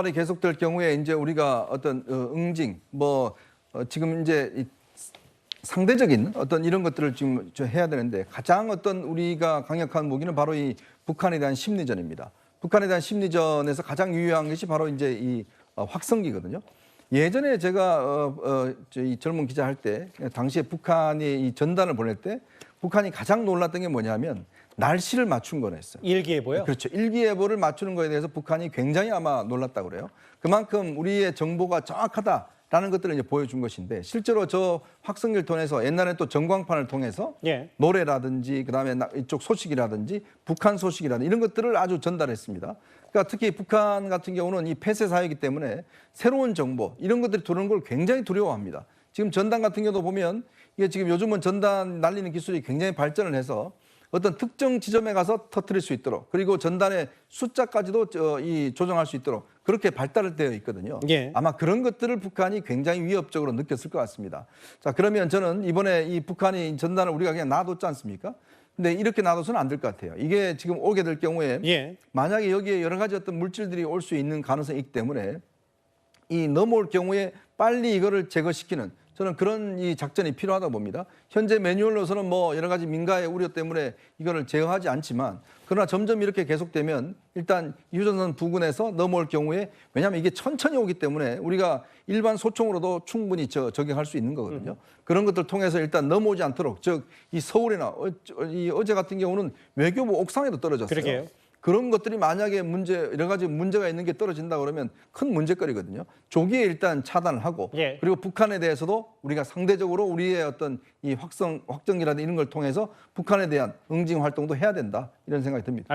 이 계속될 경우에 이제 우리가 어떤 응징 지금 이제 이 상대적인 어떤 이런 것들을 지금 해야 되는데 가장 어떤 우리가 강력한 무기는 바로 이 북한에 대한 심리전입니다. 북한에 대한 심리전에서 가장 유효한 것이 바로 이제 이 확성기거든요. 예전에 제가 이 젊은 기자 할 때 당시에 북한이 이 전단을 보낼 때 북한이 가장 놀랐던 게 뭐냐면 날씨를 맞춘 거였어요. 일기예보요? 그렇죠. 일기예보를 맞추는 거에 대해서 북한이 굉장히 아마 놀랐다고 그래요. 그만큼 우리의 정보가 정확하다라는 것들을 이제 보여준 것인데 실제로 저 확성기를 통해서 옛날에 또 전광판을 통해서 예. 노래라든지 그다음에 이쪽 소식이라든지 북한 소식이라든지 이런 것들을 아주 전달했습니다. 그러니까 특히 북한 같은 경우는 이 폐쇄 사회이기 때문에 새로운 정보 이런 것들이 들어오는 걸 굉장히 두려워합니다. 지금 전단 같은 경우도 보면 이게 지금 요즘은 전단 날리는 기술이 굉장히 발전을 해서 어떤 특정 지점에 가서 터뜨릴 수 있도록 그리고 전단의 숫자까지도 조정할 수 있도록 그렇게 발달되어 있거든요. 예. 아마 그런 것들을 북한이 굉장히 위협적으로 느꼈을 것 같습니다. 자, 그러면 저는 이번에 이 북한이 전단을 우리가 그냥 놔뒀지 않습니까? 근데 이렇게 놔둬서는 안 될 것 같아요. 이게 지금 오게 될 경우에 예. 만약에 여기에 여러 가지 어떤 물질들이 올 수 있는 가능성이 있기 때문에 이 넘어올 경우에 빨리 이거를 제거시키는 저는 그런 이 작전이 필요하다고 봅니다. 현재 매뉴얼로서는 뭐 여러 가지 민가의 우려 때문에 이거를 제어하지 않지만 그러나 점점 이렇게 계속되면 일단 휴전선 부근에서 넘어올 경우에 왜냐하면 이게 천천히 오기 때문에 우리가 일반 소총으로도 충분히 저격할 수 있는 거거든요. 그런 것들 통해서 일단 넘어오지 않도록 즉 이 서울이나 어제 같은 경우는 외교부 옥상에도 떨어졌어요. 그러게요. 그런 것들이 만약에 여러 가지 문제가 있는 게 떨어진다 그러면 큰 문제거리거든요. 조기에 일단 차단을 하고 예. 그리고 북한에 대해서도 우리가 상대적으로 우리의 어떤 이 확정이라든지 이런 걸 통해서 북한에 대한 응징 활동도 해야 된다 이런 생각이 듭니다.